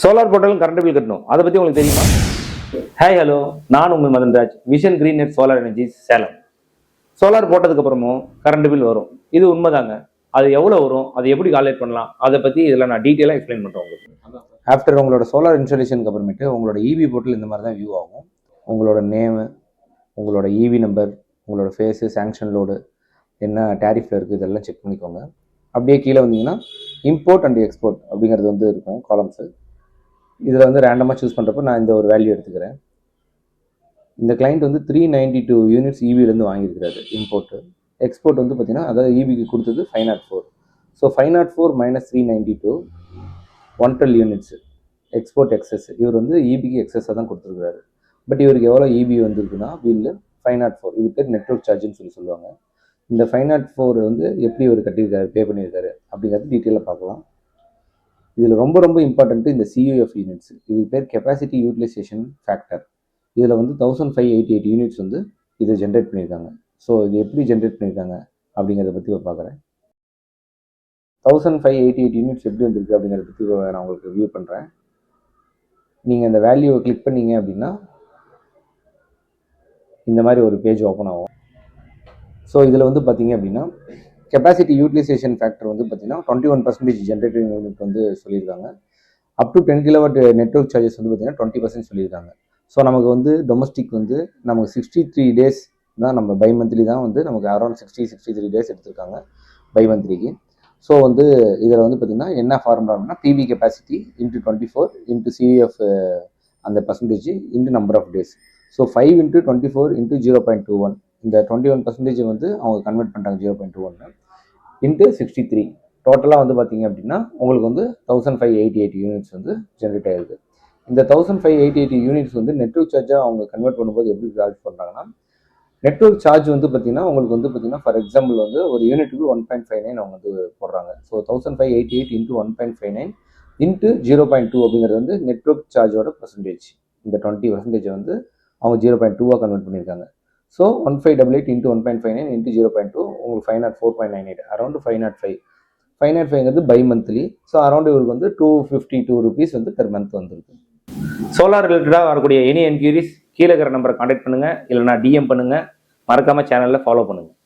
Solar போட்டாலும் current bill கட்டணும். அதை பற்றி உங்களுக்கு தெரியுமா? ஹாய் ஹலோ, நான் உங்கள் Madanraj, vision green net solar energies Salem. Solar போட்டதுக்கு அப்புறமும் கரண்ட் பில் வரும், இது உண்மைதாங்க. அது எவ்வளோ வரும், அது எப்படி கால்குலேட் பண்ணலாம், அதை பற்றி இதில் நான் டீட்டெயிலாக எக்ஸ்பிளைன் பண்ணுறேன் உங்களுக்கு. ஆஃப்டர் உங்களோட சோலார் இன்ஸ்டாலேஷனுக்கு அப்புறமேட்டு உங்களோட இபி போர்ட்டல் இந்த மாதிரி தான் வியூ ஆகும். உங்களோட நேமு, உங்களோட இவி நம்பர், உங்களோட ஃபேஸு, சாங்ஷன் லோடு, என்ன டேரிஃபில் இருக்குது, இதெல்லாம் செக் பண்ணிக்கோங்க. அப்படியே கீழே வந்தீங்கன்னா இம்போர்ட் அண்ட் எக்ஸ்போர்ட் அப்படிங்கிறது வந்து இருக்கும் காலம்ஸு. இதில் வந்து ரேண்டமாக சூஸ் பண்ணுறப்போ நான் இந்த ஒரு வேல்யூ எடுத்துக்கிறேன். இந்த கிளைண்ட் வந்து 392 யூனிட்ஸ் இவிலேருந்து வாங்கியிருக்கிறாரு இம்போர்ட்டு. எக்ஸ்போர்ட் வந்து பார்த்தீங்கன்னா அதாவது இபிக்கு கொடுத்தது 504. So 504 minus 392 112 units export excess. இவர் வந்து இபிக்கு எக்ஸஸாக தான் கொடுத்துருக்காரு. பட் இவருக்கு எவ்வளோ இபி வந்திருக்குன்னா பில்லு 504. இது பேர் நெட்வொர்க் சார்ஜுன்னு சொல்லுவாங்க. இந்த 504 வந்து எப்படி இவர் கட்டியிருக்காரு, பே பண்ணியிருக்காரு அப்படிங்கிறது டீட்டெயிலாக பார்க்கலாம். இதில் ரொம்ப ரொம்ப இம்பார்ட்டண்ட்டு இந்த சியூஎஃப் யூனிட்ஸ். இது பேர் கெப்பாசிட்டி யூட்டிலைசேஷன் ஃபேக்டர். இதில் வந்து 1588 யூனிட்ஸ் வந்து இதை ஜென்ரேட் பண்ணியிருக்காங்க. ஸோ இது எப்படி ஜென்ரேட் பண்ணியிருக்காங்க அப்படிங்கிறத பற்றி பார்க்குறேன். 1588 யூனிட்ஸ் எப்படி வந்திருக்கு அப்படிங்கிறத பற்றி நான் உங்களுக்கு வியூ பண்ணுறேன். நீங்கள் இந்த வேல்யூவை கிளிக் பண்ணீங்க அப்படின்னா இந்த மாதிரி ஒரு பேஜ் ஓப்பன் ஆகும். ஸோ இதில் வந்து பார்த்தீங்க அப்படின்னா கெப்பாசிட்டி யூட்டிலைசேஷன் ஃபேக்டர் வந்து பார்த்தீங்கன்னா 21% ஜென்ரேட்டிங் யூனிட் வந்து சொல்லியிருக்காங்க. Up to 10 kilowatt network charges வந்து பார்த்தீங்கன்னா 20% சொல்லியிருக்காங்க. ஸோ நமக்கு வந்து டொமஸ்டிக் வந்து நமக்கு 63 டேஸ் தான், நம்ம பை மந்த்லி தான் வந்து நமக்கு அரௌண்ட் 63 டேஸ் எடுத்திருக்காங்க பை மந்த்லிக்கு. ஸோ வந்து இதில் வந்து பார்த்திங்கன்னா என்ன ஃபார்முலா அப்படின்னா PV capacity into 24 into CF அந்த percentage into number of days. So 5 into 24 into 0.21. இந்த 21% வந்து அவங்க கன்வெர்ட் பண்ணிட்டாங்க 0.21 இன்ட்டு 63. டோட்டலாக வந்து பார்த்தீங்க அப்படின்னா உங்களுக்கு வந்து 1588 யூனிட்ஸ் வந்து ஜென்ரேட் ஆகிருக்கு. இந்த 1588 யூனிட்ஸ் வந்து நெட்வொர்க் சார்ஜாக அவங்க கன்வெர்ட் பண்ணும்போது எப்படி சார்ஜ் பண்ணுறாங்கன்னா, நெட்வொர்க் சார்ஜ் வந்து பார்த்தீங்கன்னா உங்களுக்கு வந்து பார்த்தீங்கன்னா ஃபார் எக்ஸாம்பிள் வந்து ஒரு யூனிட்டுக்கு 1.59 அவங்க வந்து போடுறாங்க. ஸோ 1588 இன்ட்டு 1.59 இன்ட்டு 0.2 அப்படிங்கிறது வந்து நெட்வொர்க் சார்ஜோட பர்சன்டேஜ். இந்த 20% வந்து அவங்க 0.2 கன்வெர்ட் பண்ணியிருக்காங்க. ஸோ 1588 இன்ட்டு 1.59 இன்ட்டு 0.2 உங்களுக்கு 504.98 அரௌண்ட் 505. 505ங்கிறது பை மந்த்லி. ஸோ அரௌண்ட் இவருக்கு வந்து 252 ருபீஸ் வந்து பெர் மந்த் வந்துருக்கு. சோலார் ரிலேட்டடாக வரக்கூடிய எனி என்கொயரிஸ் கீழே இருக்கிற நம்பரை கான்டாக்ட் பண்ணுங்கள், இல்லைனா டிஎம் பண்ணுங்கள். மறக்காமல் சேனலில் ஃபாலோ பண்ணுங்கள்.